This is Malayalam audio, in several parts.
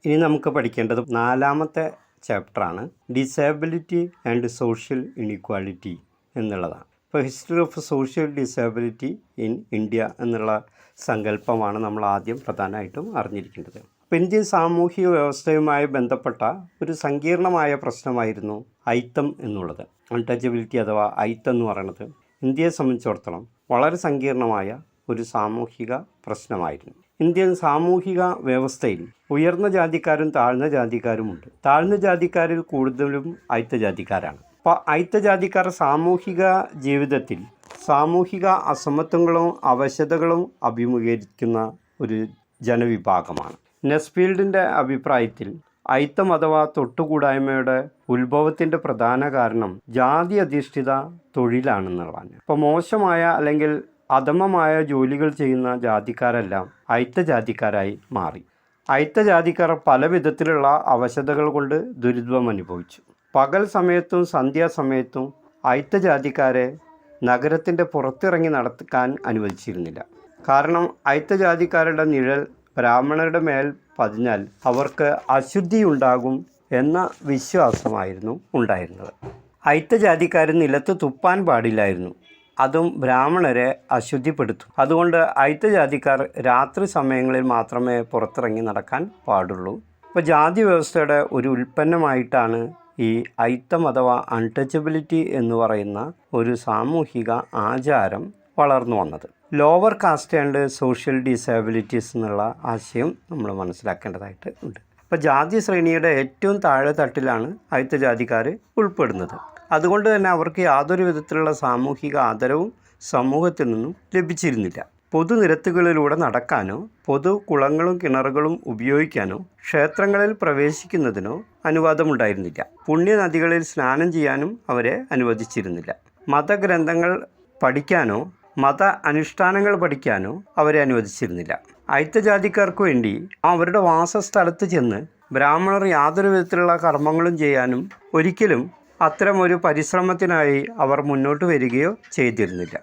ഇനി നമുക്ക് പഠിക്കേണ്ടത് 4ാമത്തെ ചാപ്റ്ററാണ് ഡിസേബിലിറ്റി ആൻഡ് സോഷ്യൽ ഇനീക്വാലിറ്റി എന്നുള്ളതാണ്. ഇപ്പോൾ history of social disability in India എന്നുള്ള സങ്കല്പമാണ് നമ്മൾ ആദ്യം പ്രധാനമായിട്ടും അറിഞ്ഞിരിക്കേണ്ടത്. അപ്പോൾ ഇന്ത്യൻ സാമൂഹിക വ്യവസ്ഥയുമായി ബന്ധപ്പെട്ട ഒരു സങ്കീർണമായ പ്രശ്നമായിരുന്നു അയിത്തം എന്നുള്ളത്. അൺടച്ചബിലിറ്റി അഥവാ അയിത്തം എന്ന് പറയുന്നത് ഇന്ത്യയെ സംബന്ധിച്ചിടത്തോളം വളരെ സങ്കീർണമായ ഒരു സാമൂഹിക പ്രശ്നമായിരുന്നു. ഇന്ത്യൻ സാമൂഹിക വ്യവസ്ഥയിൽ ഉയർന്ന ജാതിക്കാരും താഴ്ന്ന ജാതിക്കാരുമുണ്ട്. താഴ്ന്ന ജാതിക്കാരിൽ കൂടുതലും അയിത്ത ജാതിക്കാരാണ്. അപ്പോൾ അയിത്ത ജാതിക്കാർ സാമൂഹിക ജീവിതത്തിൽ സാമൂഹിക അസമത്വങ്ങളും അവശതകളും അഭിമുഖീകരിക്കുന്ന ഒരു ജനവിഭാഗമാണ്. നെസ്ഫീൽഡിൻ്റെ അഭിപ്രായത്തിൽ അയിത്തം അഥവാ തൊട്ടുകൂടായ്മയുടെ ഉത്ഭവത്തിൻ്റെ പ്രധാന കാരണം ജാതി അധിഷ്ഠിത തൊഴിലാണെന്നുള്ളതാണ്. ഇപ്പോൾ മോശമായ അല്ലെങ്കിൽ അധമമായ ജോലികൾ ചെയ്യുന്ന ജാതിക്കാരെല്ലാം അയിത്ത ജാതിക്കാരായി മാറി. അയിത്ത ജാതിക്കാർ പല വിധത്തിലുള്ള അവശതകൾ കൊണ്ട് ദുരിതം അനുഭവിച്ചു. പകൽ സമയത്തും സന്ധ്യാസമയത്തും അയിത്ത ജാതിക്കാരെ നഗരത്തിൻ്റെ പുറത്തിറങ്ങി നടക്കാൻ അനുവദിച്ചിരുന്നില്ല. കാരണം അയിത്ത ജാതിക്കാരുടെ നിഴൽ ബ്രാഹ്മണരുടെ മേൽ പതിഞ്ഞാൽ അവർക്ക് അശുദ്ധി ഉണ്ടാകും എന്ന വിശ്വാസമായിരുന്നു ഉണ്ടായിരുന്നത്. അയിത്ത ജാതിക്കാർ നിലത്ത് തുപ്പാൻ പാടില്ലായിരുന്നു. അതും ബ്രാഹ്മണരെ അശുദ്ധിപ്പെടുത്തും. അതുകൊണ്ട് അയിത്ത ജാതിക്കാർ രാത്രി സമയങ്ങളിൽ മാത്രമേ പുറത്തിറങ്ങി നടക്കാൻ പാടുള്ളൂ. ഇപ്പോൾ ജാതി വ്യവസ്ഥയുടെ ഒരു ഉൽപ്പന്നമായിട്ടാണ് ഈ അയിത്തം അഥവാ അൺടച്ചബിലിറ്റി എന്ന് പറയുന്ന ഒരു സാമൂഹിക ആചാരം വളർന്നു വന്നത്. Lower cast and social disabilities എന്നുള്ള ആശയം നമ്മൾ മനസ്സിലാക്കേണ്ടതായിട്ട് ഉണ്ട്. അപ്പോൾ ജാതി ശ്രേണിയുടെ ഏറ്റവും താഴെ തട്ടിലാണ് അയിത്ത ജാതിക്കാർ ഉൾപ്പെടുന്നത്. അതുകൊണ്ട് തന്നെ അവർക്ക് യാതൊരു വിധത്തിലുള്ള സാമൂഹിക ആദരവും സമൂഹത്തിൽ നിന്നും ലഭിച്ചിരുന്നില്ല. പൊതുനിരത്തുകളിലൂടെ നടക്കാനോ പൊതു കുളങ്ങളും കിണറുകളും ഉപയോഗിക്കാനോ ക്ഷേത്രങ്ങളിൽ പ്രവേശിക്കുന്നതിനോ അനുവാദമുണ്ടായിരുന്നില്ല. പുണ്യനദികളിൽ സ്നാനം ചെയ്യാനും അവരെ അനുവദിച്ചിരുന്നില്ല. മതഗ്രന്ഥങ്ങൾ പഠിക്കാനോ മത അനുഷ്ഠാനങ്ങൾ പഠിക്കാനോ അവരെ അനുവദിച്ചിരുന്നില്ല. അയിത്ത ജാതിക്കാർക്ക് വേണ്ടി അവരുടെ വാസസ്ഥലത്ത് ചെന്ന് ബ്രാഹ്മണർ യാതൊരു വിധത്തിലുള്ള കർമ്മങ്ങളും ചെയ്യാനും ഒരിക്കലും അത്തരം ഒരു പരിശ്രമത്തിനായി അവർ മുന്നോട്ട് വരികയോ ചെയ്തിരുന്നില്ല.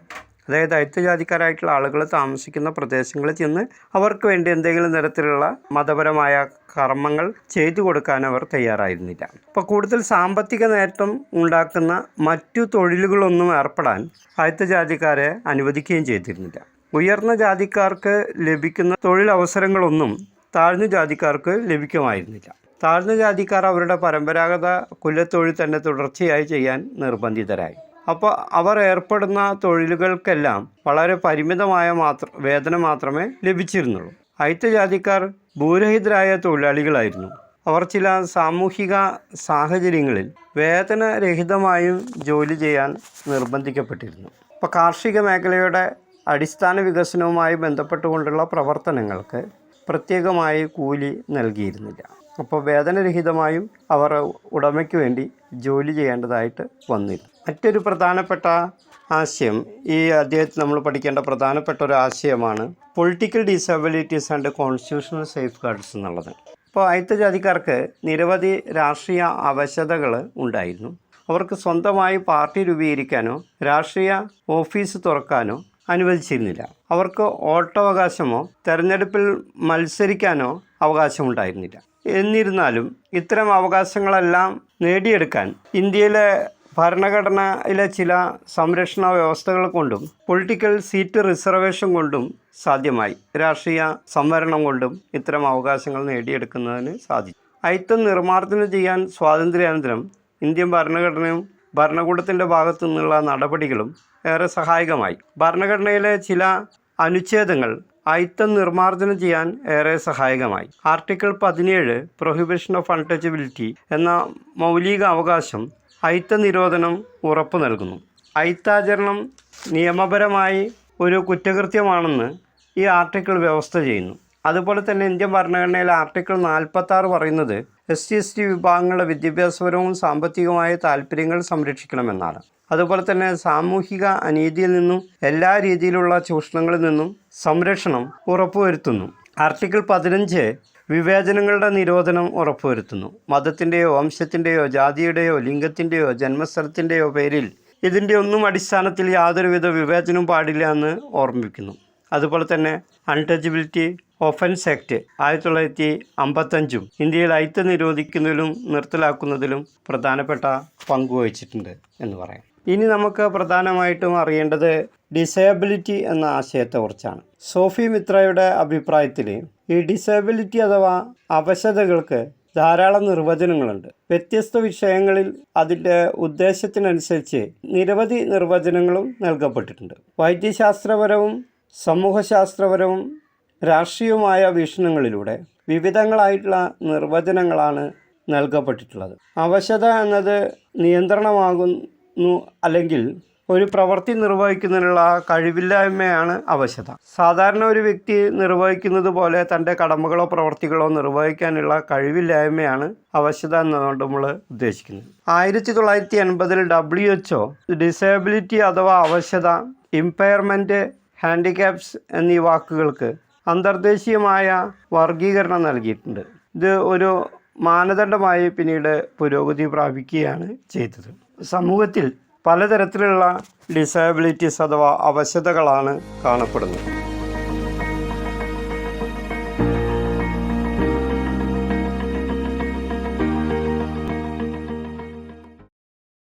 അതായത് അയിത്ത ജാതിക്കാരായിട്ടുള്ള ആളുകൾ താമസിക്കുന്ന പ്രദേശങ്ങളിൽ ചെന്ന് അവർക്ക് വേണ്ടി എന്തെങ്കിലും തരത്തിലുള്ള മതപരമായ കർമ്മങ്ങൾ ചെയ്തു കൊടുക്കാൻ അവർ തയ്യാറായിരുന്നില്ല. അപ്പോൾ കൂടുതൽ സാമ്പത്തിക നേട്ടം ഉണ്ടാക്കുന്ന മറ്റു തൊഴിലുകളൊന്നും ഏർപ്പെടാൻ അയിത്ത ജാതിക്കാരെ അനുവദിക്കുകയും ചെയ്തിരുന്നില്ല. ഉയർന്ന ജാതിക്കാർക്ക് ലഭിക്കുന്ന തൊഴിലവസരങ്ങളൊന്നും താഴ്ന്ന ജാതിക്കാർക്ക് ലഭിക്കുമായിരുന്നില്ല. താഴ്ന്ന ജാതിക്കാർ അവരുടെ പരമ്പരാഗത കുലത്തൊഴിൽ തന്നെ തുടർച്ചയായി ചെയ്യാൻ നിർബന്ധിതരായി. അപ്പോൾ അവർ ഏർപ്പെടുന്ന തൊഴിലുകൾക്കെല്ലാം വളരെ പരിമിതമായ വേതനം മാത്രമേ ലഭിച്ചിരുന്നുള്ളൂ. അയിത്ത ജാതിക്കാർ ഭൂരഹിതരായ തൊഴിലാളികളായിരുന്നു. അവർ ചില സാമൂഹിക സാഹചര്യങ്ങളിൽ വേതനരഹിതമായും ജോലി ചെയ്യാൻ നിർബന്ധിക്കപ്പെട്ടിരുന്നു. അപ്പോൾ കാർഷിക മേഖലയുടെ അടിസ്ഥാന വികസനവുമായി ബന്ധപ്പെട്ടുകൊണ്ടുള്ള പ്രവർത്തനങ്ങൾക്ക് പ്രത്യേകമായി കൂലി നൽകിയിരുന്നില്ല. അപ്പോൾ വേതനരഹിതമായും അവർ ഉടമയ്ക്ക് വേണ്ടി ജോലി ചെയ്യേണ്ടതായിട്ട് വന്നിരുന്നു. മറ്റൊരു പ്രധാനപ്പെട്ട ആശയം ഈ അധ്യായത്തിൽ നമ്മൾ പഠിക്കേണ്ട പ്രധാനപ്പെട്ട ഒരു ആശയമാണ് political disabilities and constitutional safe guards എന്നുള്ളത്. ഇപ്പോൾ അയിത്ത ജാതിക്കാർക്ക് നിരവധി രാഷ്ട്രീയ അവശതകൾ ഉണ്ടായിരുന്നു. അവർക്ക് സ്വന്തമായി പാർട്ടി രൂപീകരിക്കാനോ രാഷ്ട്രീയ ഓഫീസ് തുറക്കാനോ അനുവദിച്ചിരുന്നില്ല. അവർക്ക് വോട്ടവകാശമോ തെരഞ്ഞെടുപ്പിൽ മത്സരിക്കാനോ അവകാശമുണ്ടായിരുന്നില്ല. എന്നിരുന്നാലും ഇത്തരം അവകാശങ്ങളെല്ലാം നേടിയെടുക്കാൻ ഇന്ത്യയിലെ ഭരണഘടനയിലെ ചില സംരക്ഷണ വ്യവസ്ഥകൾ കൊണ്ടും പൊളിറ്റിക്കൽ സീറ്റ് റിസർവേഷൻ കൊണ്ടും സാധ്യമായി. രാഷ്ട്രീയ സംവരണം കൊണ്ടും ഇത്തരം അവകാശങ്ങൾ നേടിയെടുക്കുന്നതിന് സാധിച്ചു. അയിത്തം നിർമ്മാർജ്ജനം ചെയ്യാൻ സ്വാതന്ത്ര്യാനന്തരം ഇന്ത്യൻ ഭരണഘടനയും ഭരണകൂടത്തിൻ്റെ ഭാഗത്തു നിന്നുള്ള നടപടികളും ഏറെ സഹായകമായി. ഭരണഘടനയിലെ ചില അനുച്ഛേദങ്ങൾ അയിത്തം നിർമ്മാർജ്ജനം ചെയ്യാൻ ഏറെ സഹായകമായി. ആർട്ടിക്കിൾ 17 പ്രൊഹിബിഷൻ ഓഫ് അൺടച്ചബിലിറ്റി എന്ന മൗലിക അവകാശം അയിത്ത നിരോധനം ഉറപ്പു നൽകുന്നു. അയിത്താചരണം നിയമപരമായി ഒരു കുറ്റകൃത്യമാണെന്ന് ഈ ആർട്ടിക്കിൾ വ്യവസ്ഥ ചെയ്യുന്നു. അതുപോലെ തന്നെ ഇന്ത്യൻ ഭരണഘടനയിലെ ആർട്ടിക്കിൾ 46 പറയുന്നത് SC/ST വിഭാഗങ്ങളുടെ വിദ്യാഭ്യാസപരവും സാമ്പത്തികവുമായ താല്പര്യങ്ങൾ സംരക്ഷിക്കണമെന്നാണ്. അതുപോലെ തന്നെ സാമൂഹിക അനീതിയിൽ നിന്നും എല്ലാ രീതിയിലുള്ള ചൂഷണങ്ങളിൽ നിന്നും സംരക്ഷണം ഉറപ്പുവരുത്തുന്നു. ആർട്ടിക്കിൾ 15 വിവേചനങ്ങളുടെ നിരോധനം ഉറപ്പുവരുത്തുന്നു. മതത്തിൻ്റെയോ വംശത്തിൻ്റെയോ ജാതിയുടെയോ ലിംഗത്തിൻ്റെയോ ജന്മസ്ഥലത്തിൻ്റെയോ പേരിൽ ഇതിൻ്റെ ഒന്നും അടിസ്ഥാനത്തിൽ യാതൊരുവിധ വിവേചനവും പാടില്ല എന്ന് ഓർമ്മിപ്പിക്കുന്നു. അതുപോലെ തന്നെ അൺടച്ചബിലിറ്റി ഒഫൻസ് ആക്ട് 1955 ഇന്ത്യയിൽ അയിത്ത് നിരോധിക്കുന്നതിലും നിർത്തലാക്കുന്നതിലും പ്രധാനപ്പെട്ട പങ്കുവഹിച്ചിട്ടുണ്ട് എന്ന് പറയാം. ഇനി നമുക്ക് പ്രധാനമായിട്ടും അറിയേണ്ടത് ഡിസേബിലിറ്റി എന്ന ആശയത്തെക്കുറിച്ചാണ്. സോഫി മിത്രയുടെ അഭിപ്രായത്തിൽ ഈ ഡിസേബിലിറ്റി അഥവാ അവശതകൾക്ക് ധാരാളം നിർവചനങ്ങളുണ്ട്. വ്യത്യസ്ത വിഷയങ്ങളിൽ അതിൻ്റെ ഉദ്ദേശത്തിനനുസരിച്ച് നിരവധി നിർവചനങ്ങളും നൽകപ്പെട്ടിട്ടുണ്ട്. വൈദ്യശാസ്ത്രപരവും സമൂഹശാസ്ത്രപരവും രാഷ്ട്രീയവുമായ വീക്ഷണങ്ങളിലൂടെ വിവിധങ്ങളായിട്ടുള്ള നിർവചനങ്ങളാണ് നൽകപ്പെട്ടിട്ടുള്ളത്. അവശത എന്നത് നിയന്ത്രണമാകുന്നു അല്ലെങ്കിൽ ഒരു പ്രവൃത്തി നിർവഹിക്കുന്നതിനുള്ള കഴിവില്ലായ്മയാണ് അവശത. സാധാരണ ഒരു വ്യക്തി നിർവഹിക്കുന്നത് പോലെ തൻ്റെ കടമകളോ പ്രവൃത്തികളോ നിർവഹിക്കാനുള്ള കഴിവില്ലായ്മയാണ് അവശത എന്നതുകൊണ്ട് നമ്മൾ ഉദ്ദേശിക്കുന്നത്. 1980 WHO ഡിസേബിലിറ്റി അഥവാ അവശത, ഇമ്പയർമെൻറ്റ്, ഹാൻഡിക്യാപ്സ് എന്നീ വാക്കുകൾക്ക് അന്തർദേശീയമായ വർഗീകരണം നൽകിയിട്ടുണ്ട്. ഇത് ഒരു മാനദണ്ഡമായി പിന്നീട് പുരോഗതി പ്രാപിക്കുകയാണ് ചെയ്തത്. സമൂഹത്തിൽ പലതരത്തിലുള്ള ഡിസേബിലിറ്റീസ് അഥവാ അവശതകളാണ് കാണപ്പെടുന്നത്.